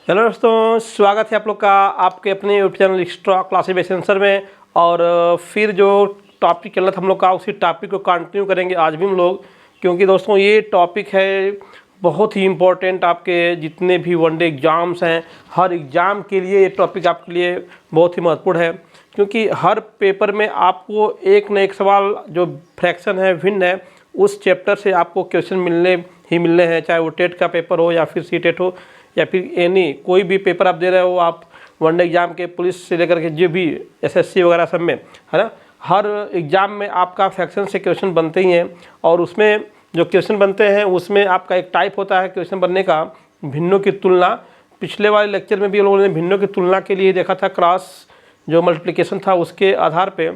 Hello दोस्तों, स्वागत है आप लोग का आपके अपने YouTube channel extra classes base answer में। और फिर जो टॉपिक चल रहा था हम लोग का, उसी टॉपिक को कंटिन्यू करेंगे आज भी हम लोग, क्योंकि दोस्तों ये टॉपिक है बहुत ही इम्पोर्टेंट। आपके जितने भी वनडे एग्ज़ाम्स हैं, हर एग्ज़ाम के लिए ये टॉपिक आपके लिए बहुत ही महत्वपूर्ण है, क्योंकि हर पेपर में आपको एक न एक सवाल जो फ्रैक्शन है, भिन्न है, उस चैप्टर से आपको क्वेश्चन मिलने हैं, चाहे वो टेट का पेपर हो या फिर सी टेट हो या फिर एनी कोई भी पेपर आप दे रहे हो, आप वनडे एग्ज़ाम के, पुलिस से लेकर के जो भी एसएससी वगैरह सब में, है ना। हर एग्ज़ाम में आपका फ्रैक्शन से क्वेश्चन बनते ही हैं, और उसमें जो क्वेश्चन बनते हैं उसमें आपका एक टाइप होता है क्वेश्चन बनने का, भिन्नों की तुलना। पिछले वाले लेक्चर में भी हम लोगों ने भिन्नों की तुलना के लिए देखा था, क्रॉस जो मल्टीप्लिकेशन था उसके आधार पे,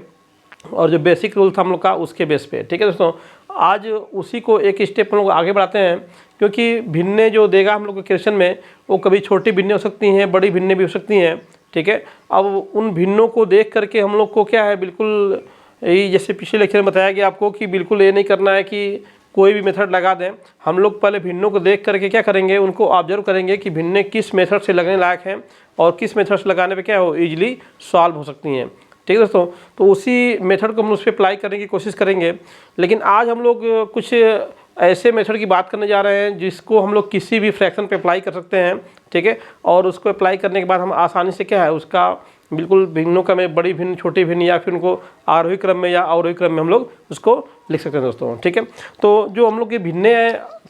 और जो बेसिक रूल था हम लोग का उसके बेस पे। ठीक है दोस्तों, आज उसी को एक स्टेप हम लोग आगे बढ़ाते हैं, क्योंकि भिन्ने जो देगा हम लोग के क्वेश्चन में, वो कभी छोटी भिन्ने हो सकती हैं, बड़ी भिन्ने भी हो सकती हैं। ठीक है, अब उन भिन्नों को देख करके हम लोग को क्या है, बिल्कुल यही जैसे पिछले लेक्चर में बताया गया आपको कि बिल्कुल ये नहीं करना है कि कोई भी मेथड लगा दें। हम लोग पहले भिन्नों को देख करके क्या करेंगे, उनको ऑब्जर्व करेंगे कि भिन्ने किस मेथड से लगने लायक हैं और किस मेथड से लगाने पे क्या हो ईजिली सॉल्व हो सकती हैं। ठीक है दोस्तों, तो उसी मेथड को हम उस पर अप्लाई करने की कोशिश करेंगे। लेकिन आज हम लोग कुछ ऐसे मेथड की बात करने जा रहे हैं जिसको हम लोग किसी भी फ्रैक्शन पे अप्लाई कर सकते हैं। ठीक है, और उसको अप्लाई करने के बाद हम आसानी से क्या है, उसका बिल्कुल भिन्नों का में बड़ी भिन्न, छोटी भिन्न, या फिर उनको आरोही क्रम में या अवरोही क्रम में हम लोग उसको लिख सकते हैं दोस्तों। ठीक है, तो जो हम लोग ये भिन्ने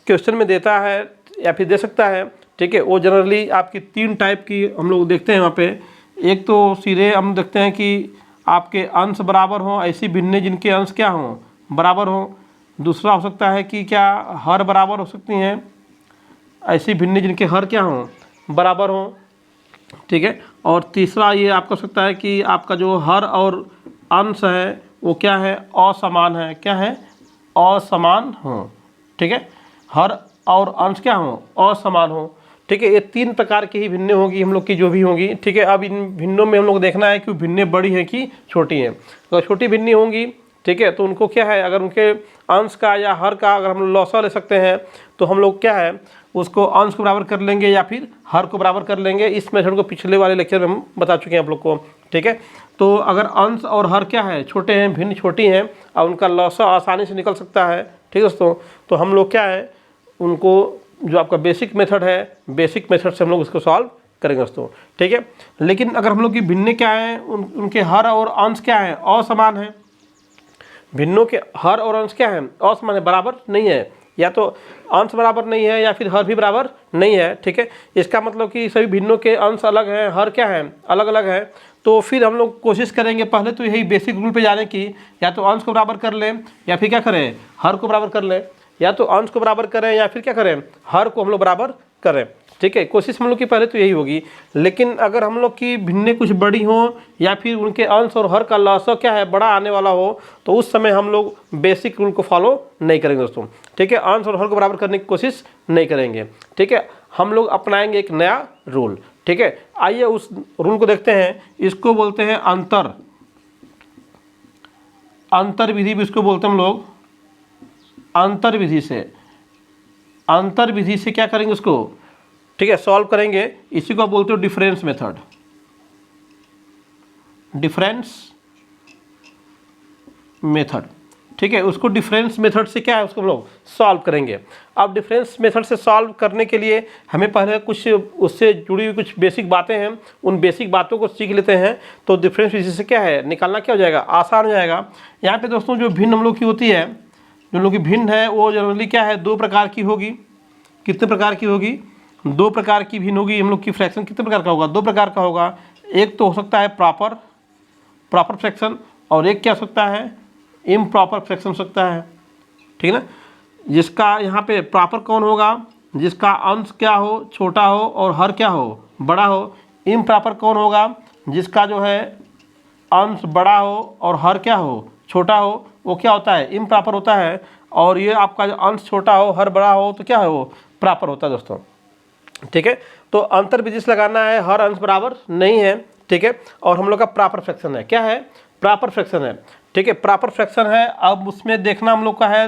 क्वेश्चन में देता है या फिर दे सकता है, ठीक है, वो जनरली आपकी 3 टाइप की हम लोग देखते हैं वहाँ पे। एक तो सीधे हम देखते हैं कि आपके अंश बराबर हों, ऐसी भिन्ने जिनके अंश क्या हों, बराबर हों। दूसरा हो सकता है कि क्या हर बराबर हो सकती हैं, ऐसी भिन्ने जिनके हर क्या हों, बराबर हों। ठीक है, और तीसरा ये आपका हो सकता है कि आपका जो हर और अंश है वो क्या है, असमान है। क्या है, असमान हों। ठीक है, हर और अंश क्या हों, असमान हों। ठीक है, ये 3 प्रकार की ही भिन्ने होगी हम लोग की, जो भी होंगी। ठीक है, अब इन भिन्नों में हम लोग देखना है कि भिन्ने बड़ी हैं कि छोटी हैं। तो छोटी भिन्नी होंगी, ठीक है, तो उनको क्या है, अगर उनके अंश का या हर का अगर हम लोग लॉसा ले सकते हैं, तो हम लोग क्या है, उसको अंश को बराबर कर लेंगे या फिर हर को बराबर कर लेंगे। इस मेथड को पिछले वाले लेक्चर में हम बता चुके हैं आप लोग को। ठीक है, तो अगर अंश और हर क्या है, छोटे हैं, भिन्न छोटी हैं, और उनका लॉसा आसानी से निकल सकता है, ठीक है दोस्तों, तो हम लोग क्या है, उनको जो आपका बेसिक मेथड है, बेसिक मेथड से हम लोग उसको सॉल्व करेंगे दोस्तों। ठीक है, लेकिन अगर हम लोग की भिन्ने क्या हैं, उनके हर और अंश क्या है, असमान है। भिन्नों के हर और अंश क्या है, असमान है, बराबर नहीं है, या तो अंश बराबर नहीं है या फिर हर भी बराबर नहीं है। ठीक है, इसका मतलब कि सभी भिन्नों के अंश अलग हैं, हर क्या है, अलग अलग है। तो फिर हम लोग कोशिश करेंगे पहले तो यही बेसिक रूल पे जाने की, या तो अंश को बराबर कर लें या फिर क्या करें, हर को बराबर कर लें, या तो अंश को बराबर करें या फिर क्या करें, हर को हम लोग बराबर करें। ठीक है, कोशिश हम लोग की पहले तो यही होगी। लेकिन अगर हम लोग की भिन्ने कुछ बड़ी हों या फिर उनके अंश और हर का लॉसा क्या है, बड़ा आने वाला हो, तो उस समय हम लोग बेसिक रूल को फॉलो नहीं करेंगे दोस्तों। ठीक है, अंश और हर को बराबर करने की कोशिश नहीं करेंगे। ठीक है, हम लोग अपनाएंगे एक नया रूल। ठीक है, आइए उस रूल को देखते हैं। इसको बोलते हैं अंतर विधि भी इसको बोलते हैं हम लोग। अंतर विधि से क्या करेंगे उसको, ठीक है, सॉल्व करेंगे। इसी को बोलते हो डिफरेंस मेथड। ठीक है, उसको डिफरेंस मेथड से क्या है, उसको हम लोग सॉल्व करेंगे। अब डिफरेंस मेथड से सॉल्व करने के लिए हमें पहले कुछ उससे जुड़ी हुई कुछ बेसिक बातें हैं, उन बेसिक बातों को सीख लेते हैं। तो डिफरेंस विधि से क्या है, निकालना क्या हो जाएगा, आसान हो जाएगा। यहाँ पे दोस्तों जो भिन्न हम लोग की होती है, जो लोग की भिन्न है, वो जनरली क्या है, 2 प्रकार की होगी। कितने प्रकार की होगी, 2 प्रकार की भिन्न होगी। हम लोग की फ्रैक्शन कितने प्रकार का होगा, 2 प्रकार का होगा। एक तो हो सकता है प्रॉपर फ्रैक्शन, और एक क्या हो सकता है, इम्प्रॉपर फ्रैक्शन हो सकता है। ठीक है ना, जिसका यहाँ पे प्रॉपर कौन होगा, जिसका अंश क्या हो, छोटा हो, और हर क्या हो, बड़ा हो। इम्प्रॉपर कौन होगा, जिसका जो है अंश बड़ा हो और हर क्या हो, छोटा हो, वो क्या होता है, इम्प्रॉपर होता है। और ये आपका जो अंश छोटा हो, हर बड़ा हो, तो क्या है, वो प्रॉपर होता है दोस्तों। ठीक है, तो अंतर विधि से लगाना है, हर अंश बराबर नहीं है। ठीक है, और हम लोग का प्रॉपर फ्रैक्शन है, क्या है, प्रॉपर फ्रैक्शन है। ठीक है, प्रॉपर फ्रैक्शन है। अब उसमें देखना हम लोग का है,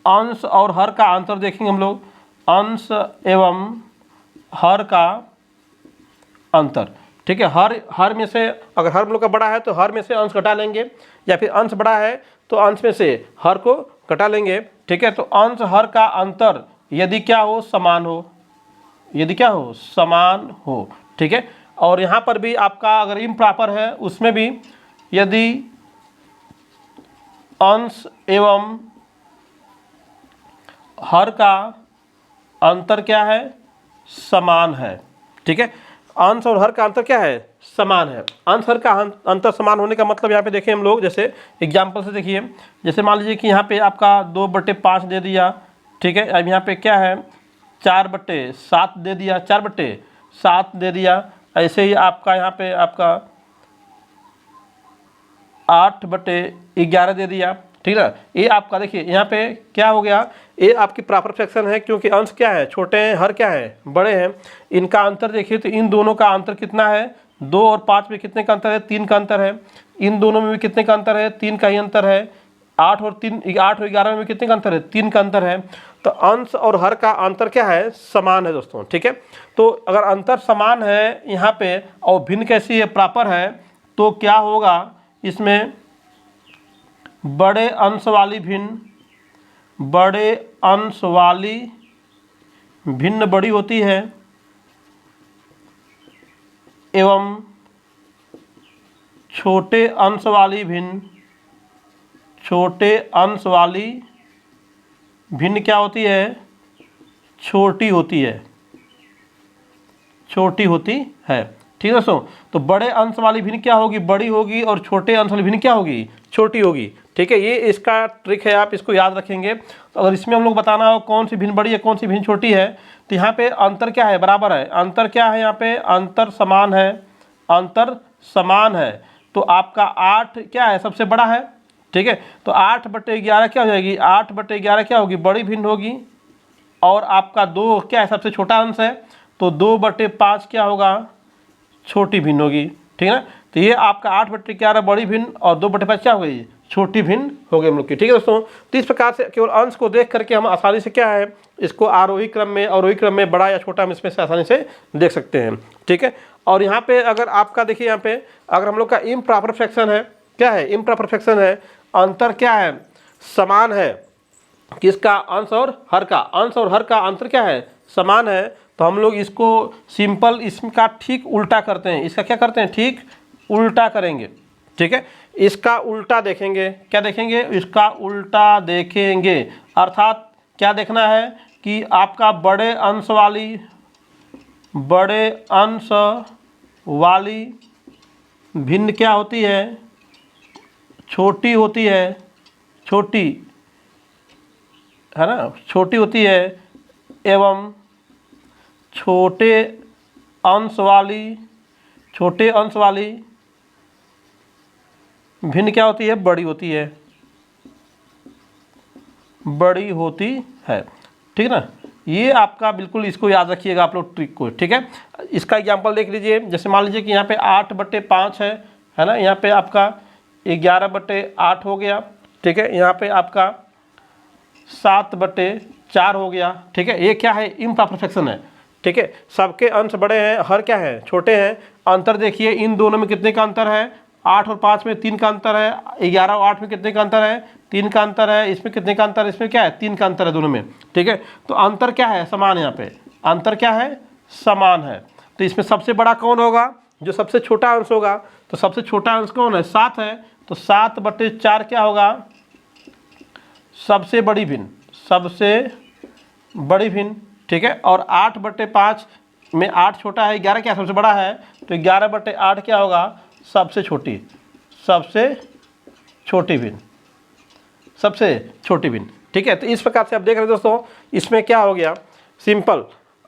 अंश और हर का अंतर देखेंगे हम लोग। अंश एवं हर का अंतर। ठीक है, हर में से अगर हर हम लोग का बड़ा है तो हर में से अंश घटा लेंगे, या फिर अंश बड़ा है तो अंश में से हर को घटा लेंगे। ठीक है, तो अंश हर का अंतर यदि क्या हो, समान हो, यदि क्या हो, समान हो। ठीक है, और यहाँ पर भी आपका अगर इम्प्रॉपर है उसमें भी यदि अंश एवं हर का अंतर क्या है, समान है। ठीक है, अंश और हर का अंतर क्या है, समान है। अंश हर का अंतर समान होने का मतलब यहाँ पे देखें हम लोग, जैसे एग्जाम्पल से देखिए, जैसे मान लीजिए कि यहाँ पे आपका 2/5 दे दिया। ठीक है, अब यहाँ पे क्या है, 4/7 दे दिया, 4/7 दे दिया। ऐसे ही आपका यहाँ पे आपका 8/11 दे दिया। ठीक है, ये आपका देखिए यहाँ पे क्या हो गया, ये आपकी प्रॉपर फ्रैक्शन है, क्योंकि अंश क्या है, छोटे हैं, हर क्या है, बड़े हैं। इनका अंतर देखिए तो इन दोनों का अंतर कितना है, 2 और 5 में कितने का अंतर है, 3 का अंतर है। इन दोनों में भी कितने का अंतर है, 3 का ही अंतर है। 8 और 11 में कितने का अंतर है, 3 का अंतर है। तो अंश और हर का अंतर क्या है, समान है दोस्तों। ठीक है, तो अगर अंतर समान है यहाँ पे और भिन्न कैसी है, प्रॉपर है, तो क्या होगा, इसमें बड़े अंश वाली भिन्न बड़ी होती है एवं छोटे अंश वाली भिन्न क्या होती है, छोटी होती है। ठीक है दोस्तों, तो बड़े अंश वाली भिन्न क्या होगी, बड़ी होगी, और छोटे अंश वाली भिन्न क्या होगी, छोटी होगी। ठीक है, ये इसका ट्रिक है, आप इसको याद रखेंगे। तो अगर इसमें हम लोग बताना हो कौन सी भिन्न बड़ी है, कौन सी भिन्न छोटी है, तो यहाँ पे अंतर क्या है, बराबर है। अंतर क्या है, यहाँ पे अंतर समान है। तो आपका 8 क्या है, सबसे बड़ा है। ठीक है, तो 8/11 क्या हो जाएगी, 8/11 क्या होगी, बड़ी भिन्न होगी। और आपका 2 क्या है, सबसे छोटा अंश है, तो 2/5 क्या होगा, छोटी भिन्न होगी। ठीक है ना, तो ये आपका 8/11 बड़ी भिन्न और 2/5 क्या हो गई, छोटी भिन्न हो गई हम लोग की। ठीक है दोस्तों, तो इस प्रकार से केवल अंश को देख करके हम आसानी से क्या है, इसको आरोही क्रम में बड़ा या छोटा हम इसमें से आसानी से देख सकते हैं। ठीक है, और यहाँ पे अगर आपका देखिए, यहाँ पे अगर हम लोग का इम्प्रॉपर फ्रैक्शन है, क्या है, इम्प्रॉपर फ्रैक्शन है, अंतर क्या है, समान है। किसका, अंश और हर का, अंश और हर का अंतर क्या है, समान है। तो हम लोग इसको सिंपल इसका ठीक उल्टा करते हैं, इसका क्या करते हैं, ठीक उल्टा करेंगे। ठीक है, इसका उल्टा देखेंगे, क्या देखेंगे, इसका उल्टा देखेंगे। अर्थात क्या देखना है कि आपका बड़े अंश वाली भिन्न क्या होती है, छोटी होती है, छोटी है ना, छोटी होती है, एवं छोटे अंश वाली भिन्न क्या होती है, बड़ी होती है। ठीक है ना, ये आपका बिल्कुल इसको याद रखिएगा आप लोग ट्रिक को। ठीक है, इसका एग्जांपल देख लीजिए, जैसे मान लीजिए कि यहाँ पे 8/5 है ना, यहाँ पे आपका 11/8 हो गया। ठीक है, यहाँ पे आपका 7/4 हो गया। ठीक है, ये क्या है, इम्प्रॉपर फ्रैक्शन है। ठीक है, सबके अंश बड़े हैं, हर क्या है, छोटे हैं। अंतर देखिए इन दोनों में कितने का अंतर है, 8 और 5 में 3 का अंतर है। 11 और 8 में कितने का अंतर है, 3 का अंतर है। इसमें कितने का अंतर है, इसमें क्या है, 3 का अंतर है दोनों में। ठीक है, तो अंतर क्या है, समान। यहाँ पे अंतर क्या है, समान है। तो इसमें सबसे बड़ा कौन होगा, जो सबसे छोटा अंश होगा। तो सबसे छोटा अंश कौन है, 7 है। तो 7/4 क्या होगा, सबसे बड़ी भिन्न। ठीक है, और 8/5 में 8 छोटा है, 11 क्या सबसे बड़ा है। तो 11/8 क्या होगा, सबसे छोटी भिन्न। ठीक है, तो इस प्रकार से आप देख रहे हैं दोस्तों, इसमें क्या हो गया, सिंपल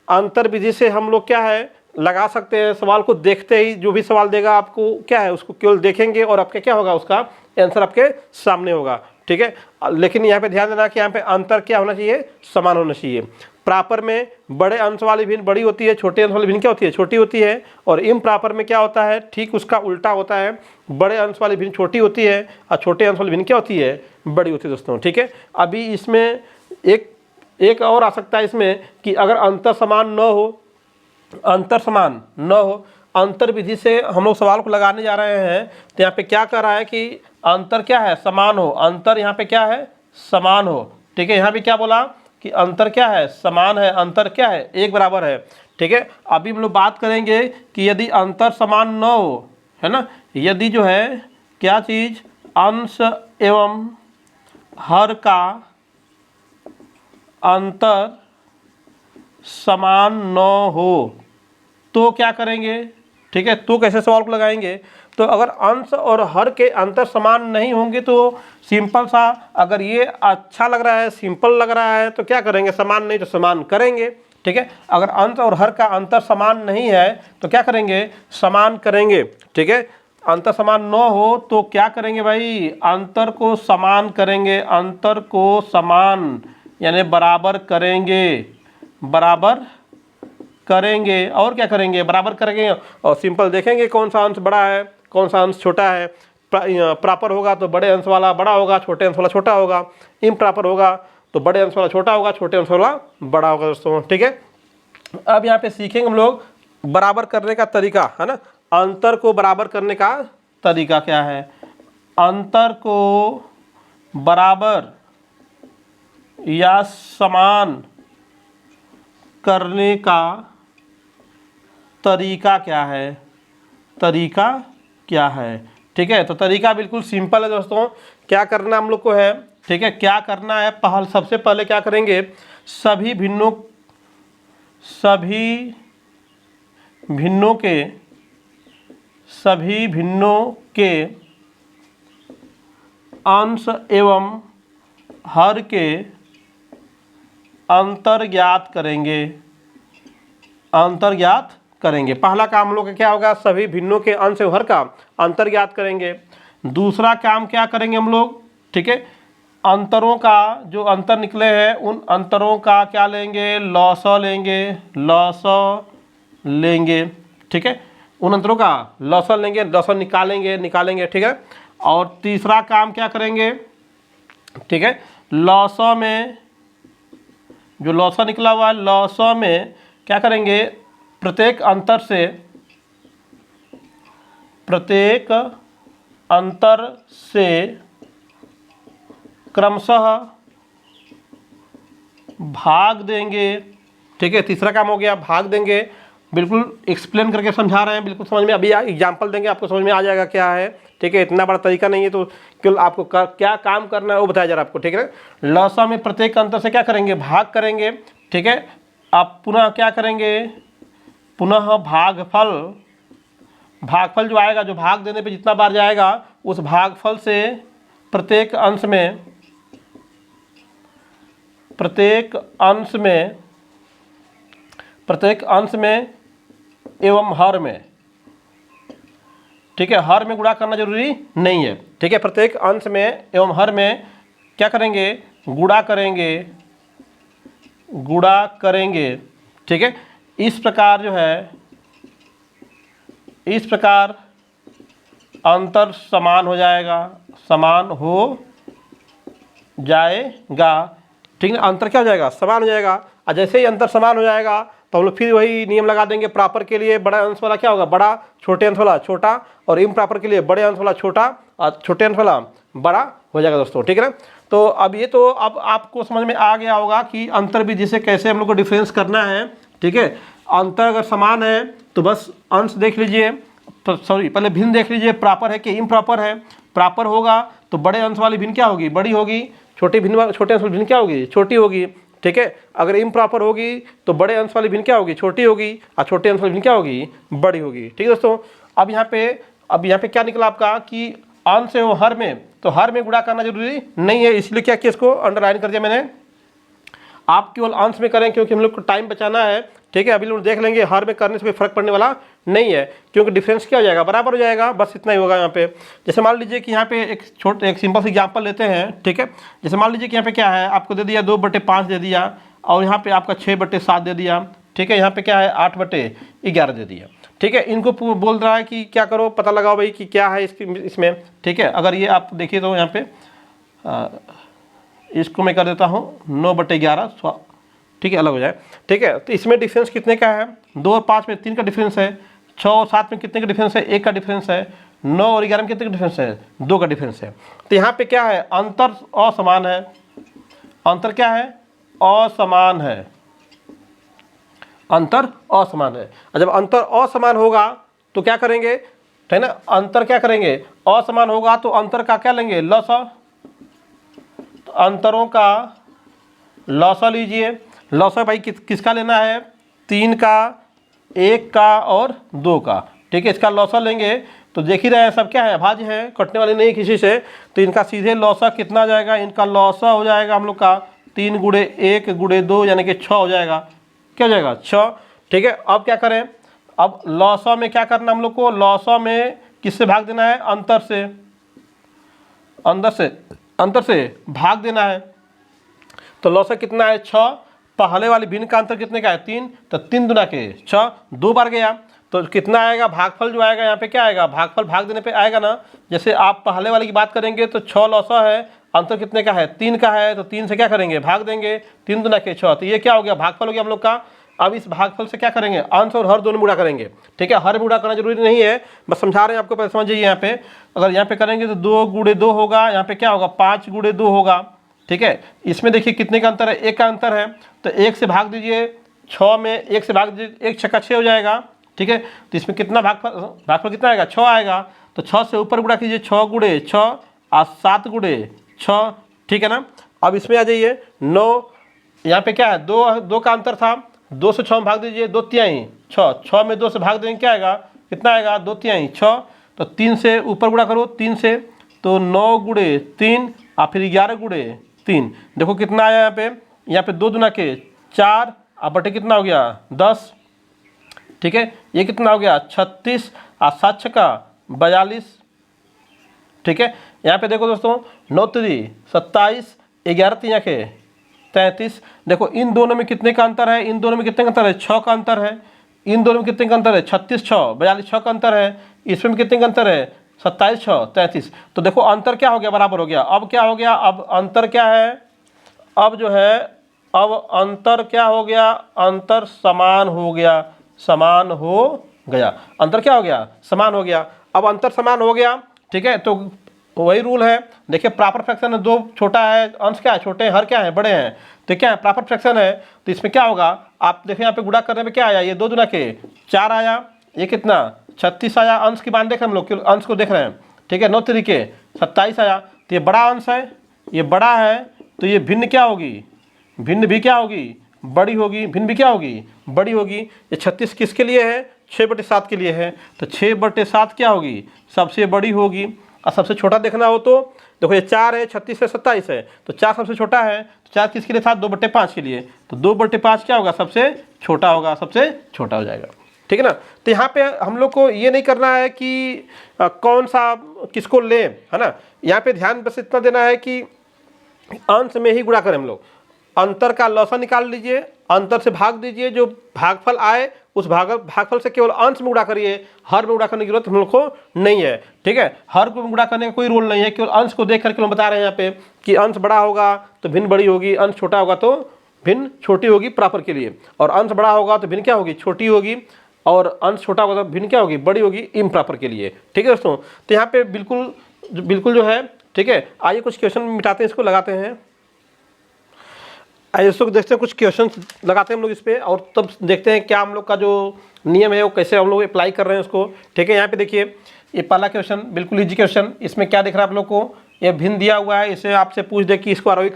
अंतर विधि से हम लोग क्या है, लगा सकते हैं। सवाल को देखते ही जो भी सवाल देगा आपको क्या है, उसको केवल देखेंगे और आपका क्या होगा, उसका आंसर आपके सामने होगा। ठीक है, लेकिन यहाँ पे ध्यान देना कि यहाँ पे अंतर क्या होना चाहिए, समान होना चाहिए। प्रॉपर में बड़े अंश वाली भिन्न बड़ी होती है, छोटे अंश वाली भिन्न क्या होती है, छोटी होती है। और इम्प्रॉपर में क्या होता है, ठीक उसका उल्टा होता है, बड़े अंश वाली भिन्न छोटी होती है और छोटे अंश वाली भिन्न क्या होती है, बड़ी होती है दोस्तों। ठीक है, अभी इसमें एक और आ सकता है इसमें कि अगर अंतर समान न हो, अंतर विधि से हम लोग सवाल को लगाने जा रहे हैं। तो यहाँ पे क्या कर रहा है कि अंतर क्या है, समान हो। अंतर यहाँ पे क्या है, समान हो। ठीक है, यहाँ पे क्या बोला कि अंतर क्या है, समान है। अंतर क्या है, एक बराबर है। ठीक है, अभी हम लोग बात करेंगे कि यदि अंतर समान न हो, है ना, यदि जो है क्या चीज़, अंश एवं हर का अंतर समान न हो तो क्या करेंगे। ठीक है, तो कैसे सवाल को लगाएंगे। तो अगर अंश और हर के अंतर समान नहीं होंगे तो सिंपल सा, अगर ये अच्छा लग रहा है, सिंपल लग रहा है, तो क्या करेंगे, समान नहीं तो समान करेंगे। ठीक है, अगर अंश और हर का अंतर समान नहीं है तो क्या करेंगे, समान करेंगे। ठीक है, अंतर समान न हो तो क्या करेंगे भाई, अंतर को समान करेंगे। अंतर को समान यानी बराबर करेंगे, बराबर करेंगे। और क्या करेंगे, बराबर करेंगे और सिंपल देखेंगे कौन सा अंश बड़ा है, कौन सा अंश छोटा है। प्रॉपर होगा तो बड़े अंश वाला बड़ा होगा, छोटे अंश वाला छोटा होगा। इम्प्रॉपर होगा तो बड़े अंश वाला छोटा होगा, छोटे अंश वाला बड़ा होगा दोस्तों। ठीक है, अब यहाँ पे सीखेंगे हम लोग बराबर करने का तरीका, है ना। अंतर को बराबर करने का तरीका क्या है, अंतर को बराबर या समान करने का तरीका क्या है, तरीका क्या है। ठीक है, तो तरीका बिल्कुल सिंपल है दोस्तों। क्या करना हम लोग को है, ठीक है, क्या करना है, सबसे पहले क्या करेंगे, सभी भिन्नों के अंश एवं हर के अंतर ज्ञात करेंगे, अंतर ज्ञात करेंगे। पहला काम हम लोग का क्या होगा, सभी भिन्नों के अंश एवं हर का अंतर ज्ञात करेंगे। दूसरा काम क्या करेंगे हम लोग, ठीक है, अंतरों का जो अंतर निकले हैं उन अंतरों का क्या लेंगे, लौसौ लेंगे, लौसौ लेंगे। ठीक है, उन अंतरों का लौसौ लेंगे, लौसौ निकालेंगे। ठीक है, और तीसरा काम क्या करेंगे, ठीक है, लौसौ में जो लौसौ निकला हुआ है, लौसौ में क्या करेंगे, प्रत्येक अंतर से क्रमशः भाग देंगे। ठीक है, तीसरा काम हो गया, भाग देंगे। बिल्कुल एक्सप्लेन करके समझा रहे हैं, बिल्कुल समझ में, अभी एग्जाम्पल देंगे आपको समझ में आ जाएगा क्या है। ठीक है, इतना बड़ा तरीका नहीं है तो केवल आपको क्या काम करना है वो बताया जा रहा है आपको। ठीक है, लौसौ में प्रत्येक अंतर से क्या करेंगे, भाग करेंगे। ठीक है, आप पुनः क्या करेंगे, पुनः भागफल जो आएगा, जो भाग देने पे जितना बार जाएगा उस भागफल से प्रत्येक अंश में एवं हर में, ठीक है, हर में गुणा करना जरूरी नहीं है। ठीक है, प्रत्येक अंश में एवं हर में क्या करेंगे, गुणा करेंगे। ठीक है, इस प्रकार जो है, इस प्रकार अंतर समान हो जाएगा, ठीक है, अंतर क्या हो जाएगा, समान हो जाएगा। और जैसे ही अंतर समान हो जाएगा तो हम लोग फिर वही नियम लगा देंगे। प्रॉपर के लिए बड़ा अंश वाला क्या होगा, बड़ा, छोटे अंश वाला छोटा, और इम्प्रॉपर के लिए बड़े अंश वाला छोटा और छोटे अंश वाला बड़ा हो जाएगा दोस्तों। ठीक है ना, तो अब ये तो अब आपको समझ में आ गया होगा कि अंतर विधि से कैसे हम लोग को डिफरेंस करना है। ठीक है, अंतर अगर समान है तो बस अंश देख लीजिए, पहले भिन्न देख लीजिए, प्रॉपर है कि इम्प्रॉपर है। प्रॉपर होगा तो बड़े अंश वाली भिन्न क्या होगी, बड़ी होगी। छोटे अंश वाली भिन्न क्या होगी, छोटी होगी। ठीक है, अगर इम्प्रॉपर होगी तो बड़े अंश वाली भिन्न क्या होगी, छोटी होगी, और छोटे अंश वाली भिन्न क्या होगी, बड़ी होगी। ठीक है दोस्तों, अब यहाँ पे क्या निकला आपका कि अंश एवं हर में, तो हर में गुणा करना जरूरी नहीं है, इसलिए क्या किया, इसको अंडरलाइन कर दिया मैंने। आप केवल अंश में करें क्योंकि हम लोग को टाइम बचाना है। ठीक है, अभी लोग देख लेंगे, हर में करने से कोई फर्क पड़ने वाला नहीं है क्योंकि डिफरेंस क्या हो जाएगा, बराबर हो जाएगा, बस इतना ही होगा यहाँ पे। जैसे मान लीजिए कि यहाँ पे एक सिंपल सी एग्जांपल लेते हैं। ठीक है, जैसे मान लीजिए कि यहाँ पे क्या है, आपको दे दिया 2/5 दे दिया, और यहाँ पे आपका 6/7 दे दिया। ठीक है, यहाँ पे क्या है 8/11 दे दिया। ठीक है, इनको बोल रहा है कि क्या करो, पता लगाओ भाई कि क्या है इसमें। ठीक है, अगर ये आप देखिए तो यहाँ पे इसको मैं कर देता हूँ 9/11, ठीक है, अलग हो जाए। ठीक है, तो इसमें डिफरेंस कितने का है, 2 और 5 में 3 का डिफरेंस है। 6 और 7 में कितने का डिफरेंस है? 1 का डिफरेंस है। 9 और 11 में कितने का डिफरेंस है? 2 का डिफरेंस है। तो यहाँ पे क्या है? अंतर असमान है। अंतर क्या है? असमान है। अंतर असमान है। और जब अंतर असमान होगा तो क्या करेंगे? है ना, अंतर क्या करेंगे? असमान होगा तो अंतर का क्या लेंगे? लसा। तो अंतरों का लसा लीजिए। लसा भाई किसका लेना है? 3 का, 1 का और 2 का। ठीक है, इसका लौसा लेंगे तो देख ही रहे हैं सब क्या है? अभाज्य है, कटने वाले नहीं किसी से। तो इनका सीधे लौसा कितना आ जाएगा? इनका लौसा हो जाएगा हम लोग का 3 गुणे 1 गुणे 2 यानी कि 6 हो जाएगा। क्या हो जाएगा? 6। ठीक है, अब क्या करें? अब लौसा में क्या करना हम लोग को? लौसा में किससे भाग देना है? अंतर से। अंतर से भाग देना है। तो लौसा कितना है? 6। पहले वाली भिन्न का अंतर कितने का है? 3। तो 3 दुना के 6, 2 बार गया तो कितना आएगा? भागफल जो आएगा यहाँ पे क्या आएगा? भागफल भाग देने पे आएगा ना। जैसे आप पहले वाले की बात करेंगे तो 6 लौसा है, अंतर कितने का है? 3 का है। तो 3 से क्या करेंगे? भाग देंगे। 3 दुना के 6। तो ये क्या हो गया? भागफल हो गया हम लोग का। अब इस भागफल से क्या करेंगे? अंश और हर दोनों गुणा करेंगे। ठीक है, हर गुणा करना जरूरी नहीं है, बस समझा रहे हैं आपको, पहले समझिए। यहाँ पे अगर यहाँ पे करेंगे तो 2 गुणे 2 होगा, यहाँ पे क्या होगा? 5 गुणे 2 होगा। ठीक है, इसमें देखिए कितने का अंतर है? 1 का अंतर है। तो 1 से भाग दीजिए, 6 में 1 से भाग दीजिए, 1 छक्का 6 हो जाएगा। ठीक है, तो इसमें कितना भागफल कितना आएगा? 6 आएगा। तो 6 से ऊपर गुणा कीजिए, 6 गुणे 6 और 7 गुणे 6। ठीक है ना। अब इसमें आ जाइए 9, यहाँ पे क्या है? 2 का अंतर था। 2 से 6 में भाग दीजिए, 2 तिहाई 6। 6 में 2 से भाग देंगे क्या आएगा? कितना आएगा? 2 तिहाई 6। तो 3 से ऊपर गुणा करो, 3 से, तो 9 गुणे 3 और फिर 11 गुणे 3। देखो कितना आया यहाँ पे? यहाँ पे 2 दुना के 4 और बटे कितना हो गया? 10। ठीक है, ये कितना हो गया? 36 और 7 छक्का 42। ठीक है, यहाँ पे देखो दोस्तों, 9 3 27, 11 3 के 33। देखो इन दोनों में कितने का अंतर है? इन दोनों में कितने का अंतर है? 6 का अंतर है। इन दोनों में कितने का अंतर है? 36 6 42 6 का अंतर है। इसमें कितने का अंतर है? 27 6 33। तो देखो अंतर क्या हो गया? बराबर हो गया। अब क्या हो गया? अब अंतर क्या है? अब जो है, अब अंतर क्या हो गया? अंतर समान हो गया। समान हो गया। अंतर क्या हो गया? समान हो गया। अब अंतर समान हो गया। ठीक है, तो वही रूल है। देखिए प्रॉपर फ्रैक्शन है, 2 छोटा है, अंश क्या है? छोटे हैं, हर क्या है? बड़े हैं। तो क्या है? प्रॉपर फ्रैक्शन है। तो इसमें क्या होगा? आप देखिए यहाँ पे गुणा करने में क्या आया? ये 2 दुना के 4 आया। ये कितना? 36 आया। अंश की बात देख रहे हैं हम लोग, अंश को देख रहे हैं। ठीक है, 9 3 27 आया। तो ये बड़ा अंश है, ये बड़ा है, तो ये भिन्न क्या होगी? भिन्न भी क्या होगी? बड़ी होगी। भिन्न भी क्या होगी? बड़ी होगी। ये 36 किसके लिए है? 6/7 के लिए है। तो 6/7 क्या होगी? सबसे बड़ी होगी। और सबसे छोटा देखना हो तो देखो, ये 4 है, 36 से 27 है, तो 4 सबसे छोटा है। तो 4 किसके लिए था? 2/5 के लिए। तो 2/5 क्या होगा? सबसे छोटा होगा, सबसे छोटा हो जाएगा। ठीक है ना। तो यहाँ पे हम लोग को ये नहीं करना है कि कौन सा किसको ले, है ना। यहाँ पे ध्यान बस इतना देना है कि अंश में ही गुणा करें हम लोग। अंतर का लौसा निकाल लीजिए, अंतर से भाग दीजिए, जो भागफल आए उस भागफल से केवल अंश में गुणा करिए। हर में गुणा करने की जरूरत हम लोग को नहीं है। ठीक है, हर को गुणा करने का कोई रूल नहीं है, केवल अंश को देख करके हम बता रहे हैं यहाँ पे कि अंश बड़ा होगा तो भिन्न बड़ी होगी, अंश छोटा होगा तो भिन्न छोटी होगी प्रॉपर के लिए, और अंश बड़ा होगा तो भिन्न क्या होगी? छोटी होगी, और अंश छोटा होगा तो भिन्न क्या होगी? बड़ी होगी इम्प्रॉपर के लिए। ठीक है दोस्तों, तो यहाँ पे बिल्कुल जो है, ठीक है। आइए कुछ क्वेश्चन मिटाते हैं, इसको लगाते हैं। आइए दोस्तों देखते हैं, कुछ क्वेश्चन लगाते हैं हम लोग इस पर, और तब देखते हैं क्या हम लोग का जो नियम है वो कैसे हम लोग अप्लाई कर रहे हैं उसको। ठीक है, यहाँ पे देखिए ये पहला क्वेश्चन बिल्कुल इजी क्वेश्चन। इसमें क्या दिख रहा है आप लोग को? ये भिन्न दिया हुआ है, इसे आपसे पूछ दे कि इसको आरोही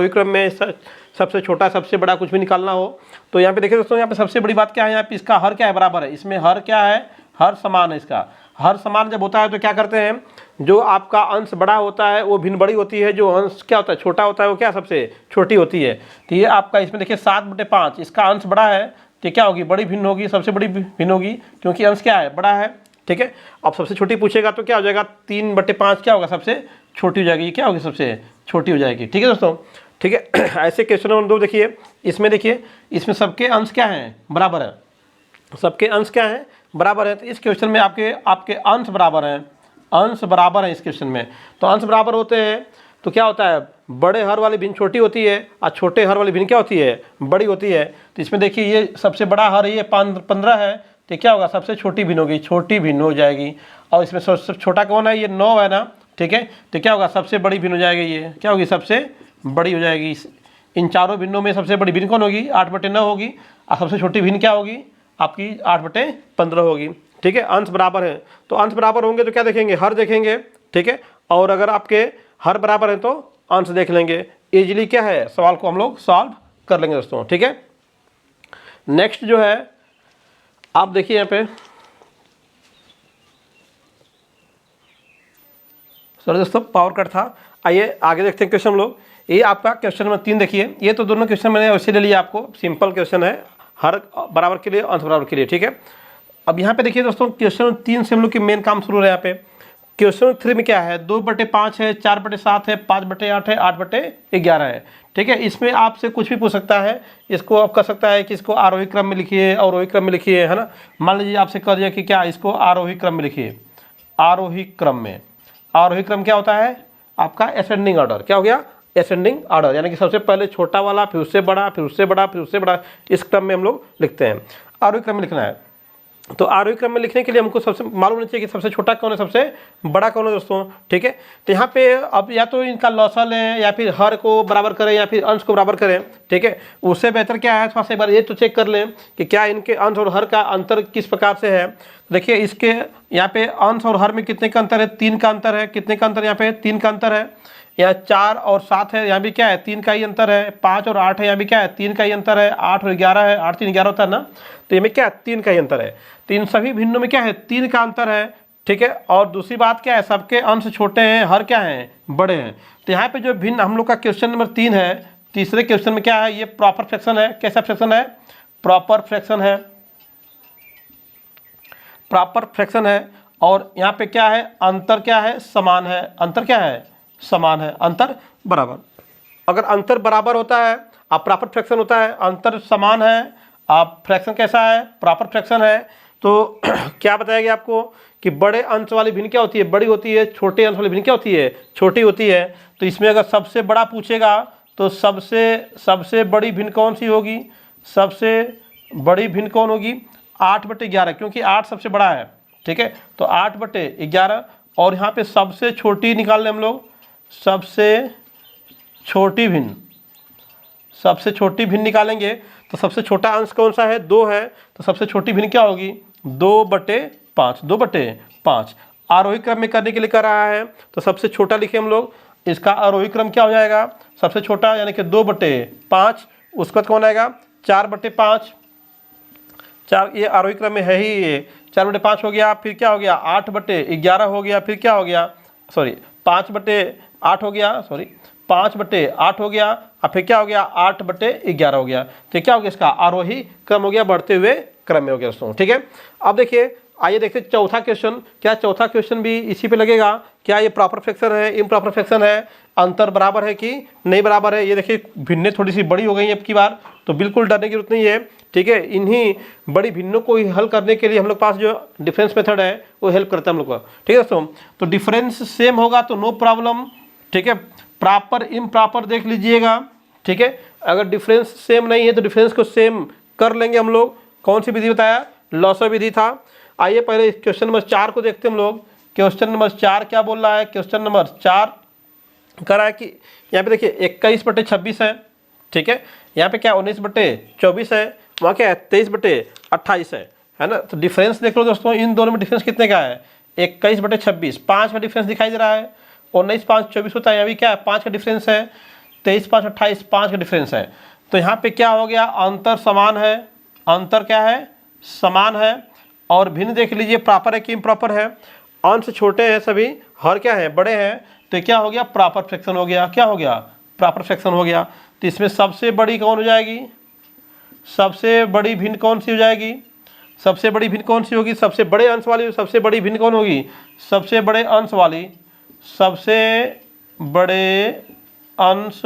क्रम में सबसे छोटा सबसे बड़ा कुछ भी निकालना हो। तो यहाँ पे देखिए दोस्तों, यहाँ पे सबसे बड़ी बात क्या है? यहाँ पे इसका हर क्या है? बराबर है। इसमें हर क्या है? हर समान है। इसका हर समान जब होता है तो क्या करते हैं? जो आपका अंश बड़ा होता है वो भिन्न बड़ी होती है, जो अंश क्या होता है? छोटा होता है वो क्या सबसे छोटी होती है। तो ये आपका इसमें देखिए 7/5, इसका अंश बड़ा है तो क्या होगी? बड़ी भिन्न होगी, सबसे बड़ी भिन्न होगी, क्योंकि अंश क्या है? बड़ा है। ठीक है, अब सबसे छोटी पूछेगा तो क्या हो जाएगा? 3/5 क्या होगा? सबसे छोटी हो जाएगी। ये क्या होगी? सबसे छोटी हो जाएगी। ठीक है दोस्तों, ठीक है। ऐसे क्वेश्चन नंबर 2 देखिए, इसमें देखिए, इसमें सबके अंश क्या हैं? बराबर है। सबके अंश क्या है? बराबर है। तो इस क्वेश्चन में आपके अंश बराबर हैं, अंश बराबर है इस क्वेश्चन में। तो अंश बराबर होते हैं तो क्या होता है? बड़े हर वाली भिन्न छोटी होती है और छोटे हर वाली भिन्न क्या होती है, बड़ी होती है। तो इसमें देखिए ये सबसे बड़ा हर ये 15 है, तो क्या होगा, सबसे छोटी भिन्न होगी, छोटी भिन्न हो जाएगी। और इसमें सबसे छोटा कौन है, ये 9 है ना, ठीक है। तो क्या होगा, सबसे बड़ी भिन्न हो जाएगी, ये क्या होगी, सबसे बड़ी हो जाएगी। इन चारों भिन्नों में सबसे बड़ी भिन्न कौन होगी, 8/9 होगी। और सबसे छोटी भिन्न क्या होगी आपकी, 8/15 होगी, ठीक है। अंश बराबर है, तो अंश बराबर होंगे तो क्या देखेंगे, हर देखेंगे, ठीक है। और अगर आपके हर बराबर है तो अंश देख लेंगे। इजीली क्या है, सवाल को हम लोग सॉल्व कर लेंगे दोस्तों, ठीक है। नेक्स्ट जो है आप देखिए यहाँ पे, सॉरी दोस्तों पावर कट था। आइए आगे देखते हैं क्वेश्चन हम लोग। ये आपका क्वेश्चन नंबर 3 देखिए, ये तो दोनों क्वेश्चन मैंने वैसे ले लिया, आपको सिंपल क्वेश्चन है, हर बराबर के लिए अंश बराबर के लिए, ठीक है। अब यहाँ पे देखिए दोस्तों क्वेश्चन 3 से हम लोग की मेन काम शुरू है। यहाँ पे क्वेश्चन 3 में क्या है, 2/5 है, 4/7 है, 5/8 है, 8/11 है, ठीक है। इसमें आपसे कुछ भी पूछ सकता है, इसको आप कर सकता है कि इसको आरोही क्रम में लिखिए, अवरोही क्रम में लिखिए, है ना। मान लीजिए आपसे कह दिया कि क्या, इसको आरोही क्रम में लिखिए। आरोही क्रम में, आरोही क्रम क्या होता है आपका, असेंडिंग ऑर्डर, क्या हो गया, असेंडिंग ऑर्डर, यानी कि सबसे पहले छोटा वाला, फिर उससे बड़ा, फिर उससे बड़ा, फिर उससे बड़ा, इस क्रम में हम लोग लिखते हैं। आरोही क्रम में लिखना है, तो आरोही क्रम में लिखने के लिए हमको सबसे मालूम होना चाहिए कि सबसे छोटा कौन है, सबसे बड़ा कौन है दोस्तों, ठीक है। तो यहाँ पे अब या तो इनका लॉसल है, या फिर हर को बराबर करें, या फिर अंश को बराबर करें, ठीक है। उससे बेहतर क्या है, थोड़ा सा एक बार ये तो चेक कर लें कि क्या इनके अंश और हर का अंतर किस प्रकार से है। देखिए इसके यहाँ पे अंश और हर में कितने का अंतर है, 3 का अंतर है। कितने का अंतर, यहाँ पे 3 का अंतर है। यहाँ 4 और 7 है, यहाँ भी क्या है, 3 का ही अंतर है। 5 और 8 है, यहाँ भी क्या है, 3 का ही अंतर है। 8 और 11 है, 8 3 11 होता है ना, तो ये में क्या है, 3 का ही अंतर है। तो इन सभी भिन्नों में क्या है, 3 का अंतर है, ठीक है। और दूसरी बात क्या है, सबके अंश छोटे हैं, हर क्या हैं, बड़े हैं। तो यहाँ पे जो भिन्न हम लोग का क्वेश्चन नंबर 3 है, तीसरे क्वेश्चन में क्या है, ये प्रॉपर फ्रैक्शन है। कैसा फ्रैक्शन है, प्रॉपर फ्रैक्शन है, प्रॉपर फ्रैक्शन है। और यहाँ पे क्या है, अंतर क्या है, समान है। अंतर क्या है, समान है, अंतर बराबर। अगर अंतर बराबर होता है आप प्रॉपर फ्रैक्शन होता है, अंतर समान है आप फ्रैक्शन कैसा है, प्रॉपर फ्रैक्शन है। तो क्या बताया गया आपको कि बड़े अंश वाली भिन्न क्या होती है, बड़ी होती है, छोटे अंश वाली भिन्न क्या होती है, छोटी होती है। तो इसमें अगर सबसे बड़ा पूछेगा तो सबसे बड़ी भिन्न कौन सी होगी, सबसे बड़ी भिन्न कौन होगी, 8/11, क्योंकि 8 सबसे बड़ा है, ठीक है। तो 8/11। और यहाँ पे सबसे छोटी निकाल लें हम लोग, सबसे छोटी भिन्न, सबसे छोटी भिन्न निकालेंगे तो सबसे छोटा अंश कौन सा है, 2 है। तो सबसे छोटी भिन्न क्या होगी, 2/5, 2/5। आरोही क्रम में करने के लिए कर रहा है तो सबसे छोटा लिखे हम लोग, इसका आरोही क्रम क्या हो जाएगा, सबसे छोटा यानी कि 2/5। उसका कौन आएगा, 4/5। 4 ये आरोही क्रम में है ही, ये 4/5 हो गया। फिर क्या हो गया, 8/11 हो गया। फिर क्या हो गया, सॉरी 5/8 हो गया, सॉरी 5/8 हो गया। और फिर क्या हो गया, 8/11 हो गया। तो क्या हो गया, इसका आरोही क्रम हो गया, बढ़ते हुए क्रम में हो गया दोस्तों, ठीक है। अब देखिए आइए देखते हैं चौथा क्वेश्चन। क्या चौथा क्वेश्चन भी इसी पे लगेगा, क्या ये प्रॉपर फ्रैक्शन है, इम्प्रॉपर फ्रैक्शन है, अंतर बराबर है कि नहीं बराबर है। ये देखिए भिन्नें थोड़ी सी बड़ी हो गई हैं अब की बार, तो बिल्कुल डरने की जरूरत नहीं है, ठीक है। इन्हीं बड़ी भिन्नों को हल करने के लिए हम लोग पास जो डिफरेंस मेथड है वो हेल्प करता है हम लोग को, ठीक है दोस्तों। तो डिफरेंस सेम होगा तो नो प्रॉब्लम, ठीक है। प्रॉपर इम्प्रॉपर देख लीजिएगा, ठीक है। अगर डिफरेंस सेम नहीं है तो डिफरेंस को सेम कर लेंगे हम लोग। कौन सी विधि बताया, लॉसर विधि था। आइए पहले क्वेश्चन नंबर 4 को देखते हैं हम लोग। क्वेश्चन नंबर 4 क्या बोल रहा है, क्वेश्चन नंबर 4 कह रहा है कि यहाँ पे देखिए 21/26 है, ठीक है। यहाँ पे क्या 19/24 है, वहाँ क्या है 23/28 है ना। तो डिफरेंस देख लो दोस्तों, इन दोनों में डिफरेंस कितने का है, 21/26, 5 का डिफरेंस दिखाई दे रहा है। 19 5 24 होता है, यहाँ भी क्या है 5 का डिफरेंस है। 23 5 28, 5 का डिफरेंस है। तो यहाँ पे क्या हो गया, अंतर समान है, अंतर क्या है, समान है। और भिन्न देख लीजिए प्रॉपर है कि इम्प्रॉपर है। अंश छोटे हैं सभी, हर क्या है, बड़े हैं। तो क्या हो गया, प्रॉपर फ्रैक्शन हो गया। क्या हो गया, प्रॉपर फ्रैक्शन हो गया। तो इसमें सबसे बड़ी कौन हो जाएगी, सबसे बड़ी भिन्न कौन सी हो जाएगी, सबसे बड़ी भिन्न कौन सी होगी, सबसे बड़े अंश वाली। सबसे बड़ी भिन्न कौन होगी, सबसे बड़े अंश वाली, सबसे बड़े अंश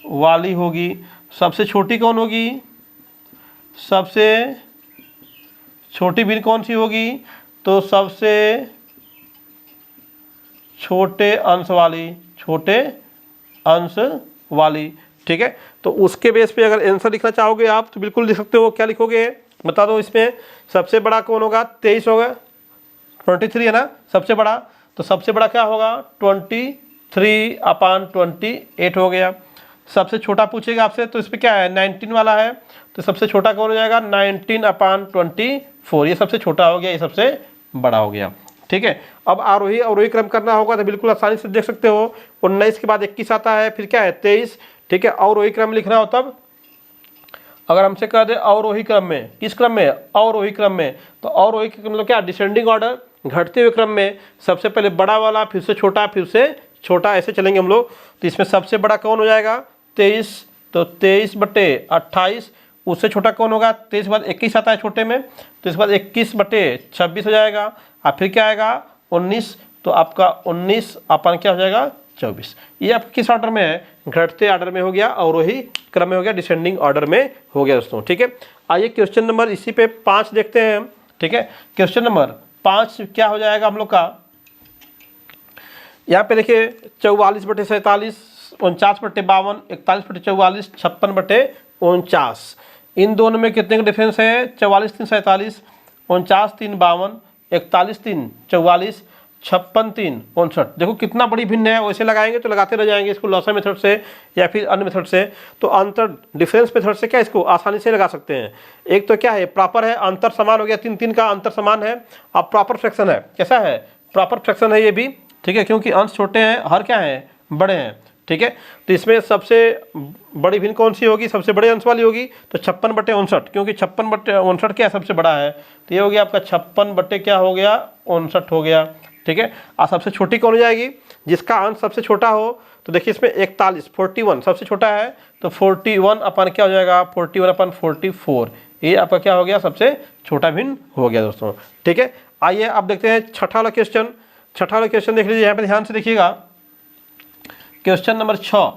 वाली होगी। सबसे छोटी कौन होगी, सबसे छोटी भिन्न कौन सी होगी, तो सबसे छोटे अंश वाली, छोटे अंश वाली। ठीक है, तो उसके बेस पे अगर आंसर लिखना चाहोगे आप तो बिल्कुल लिख सकते हो। क्या लिखोगे बता दो, इसमें सबसे बड़ा कौन होगा? 23 होगा, 23 है ना सबसे बड़ा, तो सबसे बड़ा क्या होगा? 23/28 हो गया। सबसे छोटा पूछेगा आपसे तो इस पर क्या है? 19 वाला है, तो सबसे छोटा कौन हो जाएगा? 19/24। ये सबसे छोटा हो गया, ये सबसे बड़ा हो गया। ठीक है, अब आरोही अवरोही क्रम करना होगा तो बिल्कुल आसानी से देख सकते हो। 19 के बाद 21 आता है, फिर क्या है? 23। ठीक है, अवरोही क्रम लिखना हो तब अगर हमसे कह दे अवरोही क्रम में, किस क्रम में? अवरोही क्रम में। तो अवरोही क्रम मतलब क्या? डिसेंडिंग ऑर्डर, घटते हुए क्रम में सबसे पहले बड़ा वाला, फिर से छोटा, फिर से छोटा, ऐसे चलेंगे हम लोग। तो इसमें सबसे बड़ा कौन हो जाएगा? 23, तो 23/28। उससे छोटा कौन होगा? 23 के बाद 21 आता है छोटे में, तो इसके बाद 21/26 हो जाएगा। और फिर क्या आएगा? 19, तो आपका 19 अपन क्या हो जाएगा? 24। ये आपका किस ऑर्डर में है? घटते ऑर्डर में हो गया, अवरोही क्रम में हो गया, डिसेंडिंग ऑर्डर में हो गया दोस्तों। ठीक है, आइए क्वेश्चन नंबर इसी पे 5 देखते हैं। ठीक है, क्वेश्चन नंबर 5 क्या हो जाएगा हम लोग का? यहाँ पे देखिए 44/47, 49/52, 41/44, 56/49। इन दोनों में कितने का डिफरेंस है? 44 3 47, 49 3 52, 41 3 44, 56 3 59। देखो कितना बड़ी भिन्न है। वैसे लगाएंगे तो लगाते रह जाएंगे इसको लॉसा मेथड से या फिर अन्य मेथड से। तो अंतर डिफरेंस मेथड से क्या इसको आसानी से लगा सकते हैं। एक तो क्या है? प्रॉपर है, अंतर समान हो गया, 3 का अंतर समान है। अब प्रॉपर फ्रैक्शन है, कैसा है? प्रॉपर फ्रैक्शन है ये भी। ठीक है, क्योंकि अंश छोटे हैं, हर क्या है? बड़े हैं। ठीक है, तो इसमें सबसे बड़ी भिन्न कौन सी होगी? सबसे बड़े अंश वाली होगी, तो 56/59, क्योंकि 56/59 क्या है? सबसे बड़ा है। तो ये हो गया आपका 56 क्या हो गया? 59 हो गया। ठीक है, और सबसे छोटी कौन हो जाएगी? जिसका अंश सबसे छोटा हो। तो देखिए इसमें 41 सबसे छोटा है, तो 41 अपन क्या हो जाएगा? 41/44। ये आपका क्या हो गया? सबसे छोटा भिन्न हो गया दोस्तों। ठीक है, आइए अब देखते हैं छठा वाला क्वेश्चन। छठा वाला क्वेश्चन देख लीजिए, यहाँ पे ध्यान से देखिएगा। Question number 6।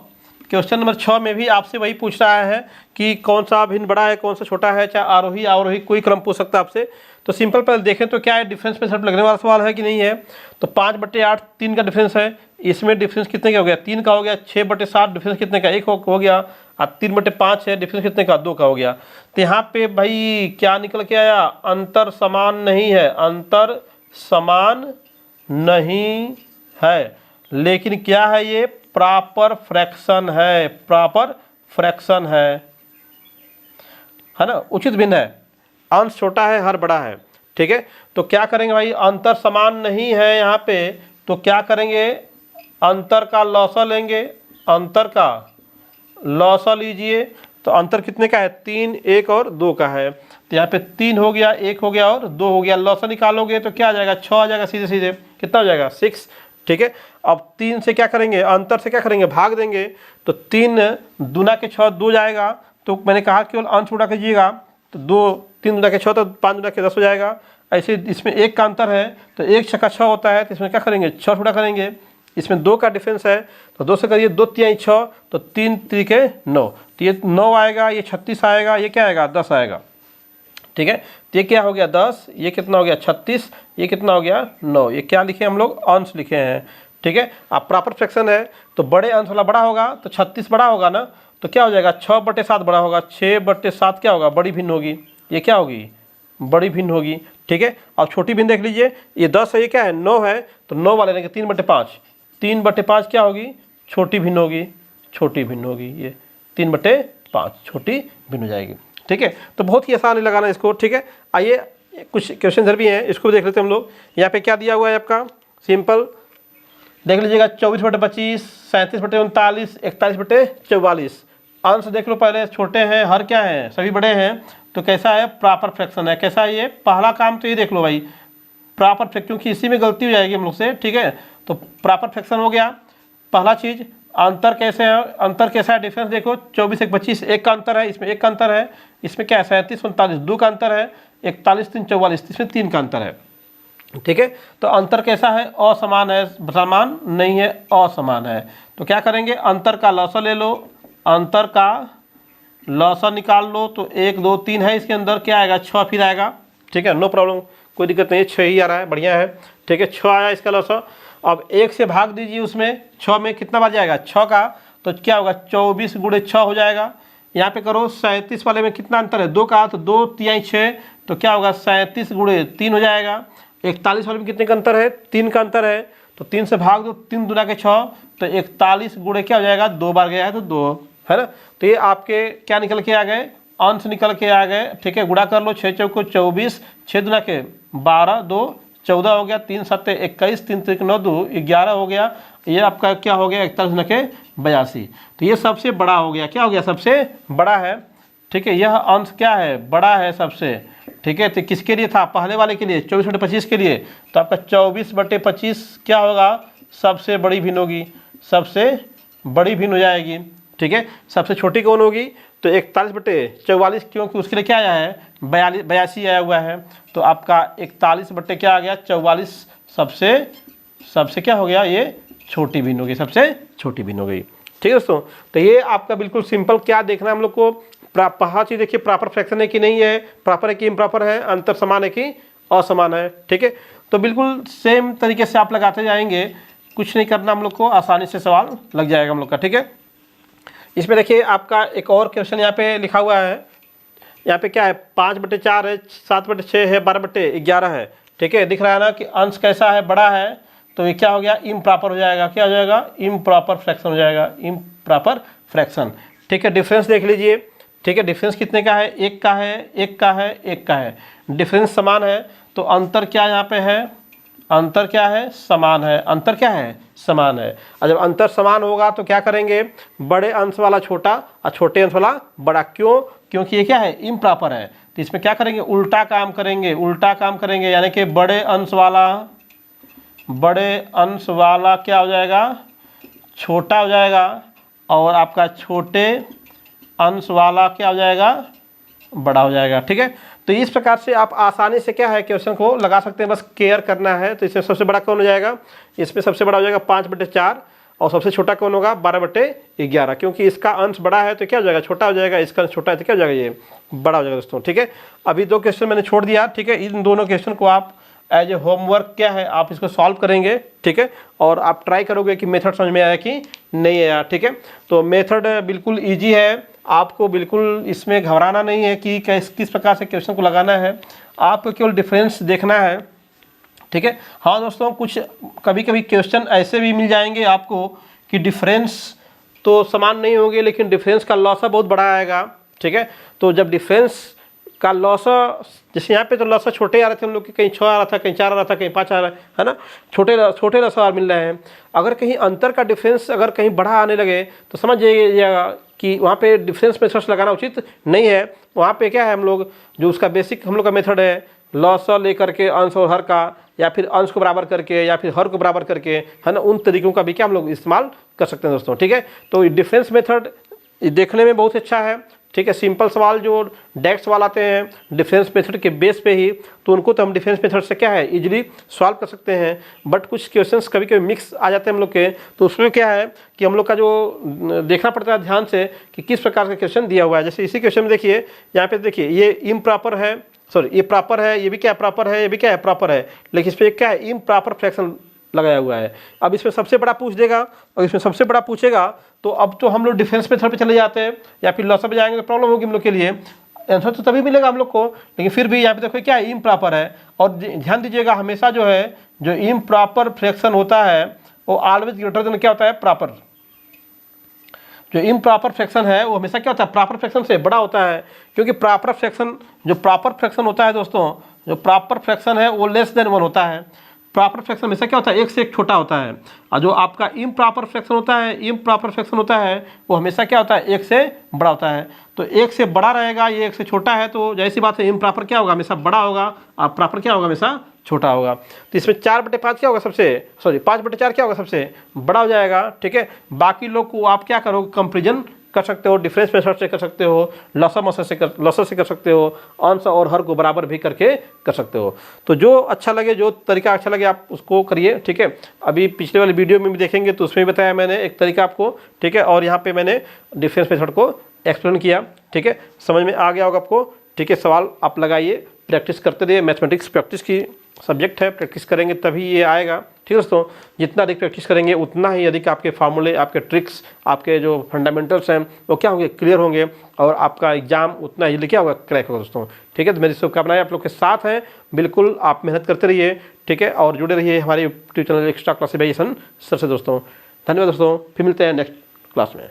क्वेश्चन नंबर 6 में भी आपसे वही पूछ रहा है कि कौन सा भिन्न बड़ा है, कौन सा छोटा है, चाहे आरोही अवरोही कोई क्रम पूछ सकता है आपसे। तो सिंपल पहले देखें तो क्या है? डिफरेंस पे सब लगने वाला सवाल है कि नहीं है। तो 5/8 3 का डिफरेंस है, इसमें डिफरेंस कितने का हो गया? 3 का हो गया। 6/7 डिफरेंस कितने का? 1 हो गया। और 3/5 है, डिफरेंस कितने का? 2 का हो गया। तो यहाँ पे भाई क्या निकल के आया? अंतर समान नहीं है, अंतर समान नहीं है, लेकिन क्या है? ये प्रॉपर फ्रैक्शन है, प्रॉपर फ्रैक्शन है ना, उचित भिन्न है। अंश छोटा है, हर बड़ा है। ठीक है, तो क्या करेंगे भाई? अंतर समान नहीं है यहाँ पे, तो क्या करेंगे? अंतर का लॉसा लेंगे, अंतर का लॉसा लीजिए। तो अंतर कितने का है? 3, 1 और 2 का है। तो यहाँ पे 3 हो गया, 1 हो गया और 2 हो गया। लॉसा निकालोगे तो क्या आ जाएगा? 6 आ जाएगा सीधे सीधे। कितना हो जाएगा? 6। ठीक है, अब 3 से क्या करेंगे? अंतर से क्या करेंगे? भाग देंगे। तो 3 दूना के 6 2 जाएगा। तो मैंने कहा केवल अंश उड़ा कीजिएगा, तो 2 3 दूना के 6 तो 5 दूना के 10 हो जाएगा। ऐसे इसमें 1 का अंतर है, तो 1 6 का 6 होता है, तो इसमें क्या करेंगे? 6 उड़ा करेंगे। इसमें 2 का डिफरेंस है, तो 2 से करिए, 2 3 6, तो 3 3 के 9, तो ये 9 आएगा, ये 36 आएगा, ये क्या आएगा? 10 आएगा। ठीक है, तो ये क्या हो गया? 10, ये कितना हो गया? 36, ये कितना हो गया? 9। ये क्या लिखे हम लोग? अंश लिखे हैं। ठीक है, अब प्रॉपर फ्रैक्शन है तो बड़े अंश वाला बड़ा होगा, तो 36 बड़ा होगा ना, तो क्या हो जाएगा? 6/7 बड़ा होगा, 6/7 क्या होगा? बड़ी भिन्न होगी। ये क्या होगी? बड़ी भिन्न होगी। ठीक है, अब छोटी भिन्न देख लीजिए, ये 10 है, ये क्या है? 9 है, तो 9 वाले लेंगे 3/5। 3/5 क्या होगी? छोटी भिन्न होगी, छोटी भिन्न होगी। ये 3/5 छोटी भिन्न हो जाएगी। ठीक है, तो बहुत ही आसान है लगाना इसको। ठीक है, आइए कुछ क्वेश्चन इधर भी हैं, इसको भी देख लेते हैं हम लोग। यहाँ पे क्या दिया हुआ है आपका? सिंपल देख लीजिएगा, 24/25, 37/39, 41/44। अंश देख लो पहले, छोटे हैं, हर क्या है? सभी बड़े हैं। तो कैसा है? प्रॉपर फ्रैक्शन है। कैसा है ये? पहला काम तो ये देख लो भाई, प्रॉपर फ्रैक्शन, क्योंकि इसी में गलती हो जाएगी हम लोग से। ठीक है, तो प्रॉपर फ्रैक्शन हो गया पहला चीज़। अंतर कैसे है? अंतर कैसा है? डिफरेंस देखो, 24/25 1 का अंतर है, इसमें 1 का अंतर है। इसमें क्या है? 37/39 2 का अंतर है। 41 3 44, इसमें 3 का अंतर है। ठीक है, तो अंतर कैसा है? असमान है, समान नहीं है, असमान है। तो क्या करेंगे? अंतर का लॉसा ले लो, अंतर का लॉसा निकाल लो। तो 1 2 3 है, इसके अंदर क्या आएगा? 6 फिर आएगा। ठीक है, नो प्रॉब्लम, कोई दिक्कत नहीं है, 6 ही आ रहा है, बढ़िया है। ठीक है, 6 आया इसका लॉसा। अब 1 से भाग दीजिए, उसमें 6 में कितना बार जाएगा? 6 का, तो क्या होगा 24 गुणे 6 हो जाएगा। यहाँ पे करो 37 वाले में कितना अंतर है, 2 का, तो 2 तिहाई 6, तो क्या होगा 37 गुणे 3 हो जाएगा। 41 वाले में कितने का अंतर है, 3 का अंतर है, तो 3 से भाग दो, 3 दूना के 6, तो 41 गुणे क्या हो जाएगा, 2 बार गया है तो 2, है ना। तो ये आपके क्या निकल के आ गए, अंश निकल के आ गए, ठीक है। गुणा कर लो, 6 चौको 24, 6 दूना के 12, 2 14 हो गया, 3 7 21, 3 3 9 2 11 हो गया। ये आपका क्या हो गया, 41 दूना के 82। तो ये सबसे बड़ा हो गया, क्या हो गया, सबसे बड़ा है, ठीक है। यह अंश क्या है, बड़ा है सबसे, ठीक है। तो किसके लिए था, पहले वाले के लिए 24/25 के लिए, तो आपका 24/25 क्या होगा, सबसे बड़ी भिन्न होगी, सबसे बड़ी भिन्न हो जाएगी, ठीक है। सबसे छोटी कौन होगी, तो 41/44, क्योंकि उसके लिए क्या आया है, 82 आया हुआ है, तो आपका 41 क्या आ गया, 44 सबसे क्या हो गया, ये छोटी भिन्न हो गई, सबसे छोटी भिन्न हो गई, ठीक है दोस्तों। तो ये आपका बिल्कुल सिंपल क्या देखना है हम लोग को, पहला चीज़ देखिए प्रॉपर फ्रैक्शन है कि नहीं है, प्रॉपर है कि इम्प्रॉपर है, अंतर समान है कि असमान है, ठीक है। तो बिल्कुल सेम तरीके से आप लगाते जाएंगे, कुछ नहीं करना हम लोग को, आसानी से सवाल लग जाएगा हम लोग का, ठीक है। इसमें देखिए आपका एक और क्वेश्चन यहाँ पे लिखा हुआ है, यहाँ पे क्या है, 5/4 है, 7/6 है, 12/11 है, ठीक है। दिख रहा है ना कि अंश कैसा है, बड़ा है, तो ये क्या हो गया, इम्प्रॉपर हो जाएगा, क्या हो जाएगा, इम्प्रॉपर फ्रैक्शन हो जाएगा, इम्प्रॉपर फ्रैक्शन, ठीक है। डिफरेंस देख लीजिए, ठीक है। डिफरेंस कितने का है, 1 का है, 1 का है, 1 का है, डिफरेंस समान है, तो अंतर क्या यहाँ पे है, अंतर क्या है, समान है, अंतर क्या है, समान है। और जब अंतर समान होगा तो क्या करेंगे, बड़े अंश वाला छोटा और छोटे अंश वाला बड़ा, क्यों, क्योंकि ये क्या है, इम्प्रॉपर है। तो इसमें क्या करेंगे, उल्टा काम करेंगे, उल्टा काम करेंगे, यानी कि बड़े अंश वाला क्या हो जाएगा, छोटा हो जाएगा, और आपका छोटे अंश वाला क्या हो जाएगा, बड़ा हो जाएगा, ठीक है। तो इस प्रकार से आप आसानी से क्या है, क्वेश्चन को लगा सकते हैं, बस केयर करना है। तो इसमें सबसे बड़ा कौन हो जाएगा, इसमें सबसे बड़ा हो जाएगा 5/4, और सबसे छोटा कौन होगा, 12/11, क्योंकि इसका अंश बड़ा है तो क्या हो जाएगा, छोटा हो जाएगा, इसका अंश छोटा है तो क्या हो जाएगा, ये बड़ा हो जाएगा दोस्तों, ठीक है। अभी 2 क्वेश्चन मैंने छोड़ दिया, ठीक है। इन दोनों क्वेश्चन को आप एज ए होमवर्क क्या है, आप इसको सॉल्व करेंगे, ठीक है। और आप ट्राई करोगे कि मेथड समझ में आया कि नहीं आया, ठीक है। तो मेथड बिल्कुल ईजी है, आपको बिल्कुल इसमें घबराना नहीं है कि किस प्रकार से क्वेश्चन को लगाना है, आपको केवल डिफरेंस देखना है, ठीक है। हाँ दोस्तों, कुछ कभी कभी क्वेश्चन ऐसे भी मिल जाएंगे आपको कि डिफरेंस तो समान नहीं होंगे, लेकिन डिफरेंस का लॉसा बहुत बड़ा आएगा, ठीक है। तो जब डिफरेंस का लॉसा, जैसे यहाँ पे तो लॉसा छोटे आ रहे थे हम लोग के, कहीं 6 आ रहा था, कहीं 4 आ रहा था, कहीं 5 आ रहा है ना, छोटे लॉसा मिल रहे हैं। अगर कहीं अंतर का डिफरेंस अगर कहीं बड़ा आने लगे तो समझ जाइएगा कि वहाँ पे डिफरेंस मेथड्स लगाना उचित नहीं है। वहाँ पे क्या है, हम लोग जो उसका बेसिक हम लोग का मेथड है, लॉसा लेकर के अंश और हर का, या फिर अंश को बराबर करके, या फिर हर को बराबर करके, है ना, उन तरीकों का भी क्या हम लोग इस्तेमाल कर सकते हैं दोस्तों, ठीक है। तो डिफरेंस मेथड देखने में बहुत अच्छा है, ठीक है। सिंपल सवाल जो डायरेक्ट सवाल आते हैं डिफरेंस मेथड के बेस पे ही, तो उनको तो हम डिफरेंस मेथड से क्या है, इजीली सॉल्व कर सकते हैं। बट कुछ क्वेश्चंस कभी कभी मिक्स आ जाते हैं हम लोग के, तो उसमें क्या है कि हम लोग का जो देखना पड़ता है ध्यान से कि किस प्रकार का क्वेश्चन दिया हुआ है। जैसे इसी क्वेश्चन में देखिए, यहाँ पे देखिए ये इम्प्रॉपर है, सॉरी ये प्रॉपर है, ये भी क्या प्रॉपर है, ये भी क्या है प्रॉपर है, लेकिन इस पर क्या है, इम्प्रॉपर फ्रैक्शन लगाया हुआ है। अब इसमें सबसे बड़ा पूछ देगा, और इसमें सबसे बड़ा पूछेगा, तो अब तो हम लोग डिफरेंस मेथड पे चले जाते हैं, या फिर लॉसा पे जाएंगे तो प्रॉब्लम होगी हम लोग के लिए। आंसर तो तभी मिलेगा हम लोग को, लेकिन फिर भी यहाँ पे देखो क्या है, इम्प्रॉपर है। और ध्यान दीजिएगा, हमेशा जो है जो इम्प्रॉपर फ्रैक्शन होता है वो ऑलवेज ग्रेटर देन क्या होता है, प्रॉपर। जो इम्प्रॉपर फ्रैक्शन है वो हमेशा क्या होता है, प्रॉपर फ्रैक्शन से बड़ा होता है, क्योंकि प्रॉपर फ्रैक्शन, जो प्रॉपर फ्रैक्शन होता है दोस्तों, जो प्रॉपर फ्रैक्शन है वो लेस देन 1 होता है। प्रॉपर फ्रैक्शन हमेशा क्या होता है, 1 से 1 छोटा होता है। और जो आपका इम्प्रॉपर फ्रैक्शन होता है, इम्प्रॉपर फ्रैक्शन होता है वो हमेशा क्या होता है, 1 से बड़ा होता है। तो 1 से बड़ा रहेगा, ये 1 से छोटा है, तो जैसी बात है इम्प्रॉपर क्या होगा, हमेशा बड़ा होगा, और प्रॉपर क्या होगा, हमेशा छोटा होगा। तो इसमें 4/5 क्या होगा, सबसे सॉरी 5/4 क्या होगा, सबसे बड़ा हो जाएगा, ठीक है। बाकी लोग को आप क्या करोगे, कंपेरिजन कर सकते हो, डिफरेंस मेथड से कर सकते हो, लॉसा से कर सकते हो, अंश और हर को बराबर भी करके कर सकते हो। तो जो अच्छा लगे, जो तरीका अच्छा लगे आप उसको करिए, ठीक है। अभी पिछले वाले वीडियो में भी देखेंगे तो उसमें भी बताया मैंने एक तरीका आपको, ठीक है। और यहाँ पे मैंने डिफरेंस मेथड को एक्सप्लेन किया, ठीक है। समझ में आ गया होगा आपको, ठीक है। सवाल आप लगाइए, प्रैक्टिस करते रहिए, मैथमेटिक्स प्रैक्टिस की सब्जेक्ट है, प्रैक्टिस करेंगे तभी ये आएगा, ठीक है दोस्तों, जितना अधिक प्रैक्टिस करेंगे उतना ही अधिक आपके फार्मूले, आपके ट्रिक्स, आपके जो फंडामेंटल्स हैं वो क्या होंगे, क्लियर होंगे और आपका एग्जाम उतना ही क्या होगा, क्रैक होगा दोस्तों। ठीक है, तो मेरी शुभकामनाएं आप लोग के साथ हैं, बिल्कुल आप मेहनत करते रहिए। ठीक है, और जुड़े रहिए हमारे YouTube channel extra classes bye Ishan sir से दोस्तों। धन्यवाद दोस्तों, फिर मिलते हैं नेक्स्ट क्लास में।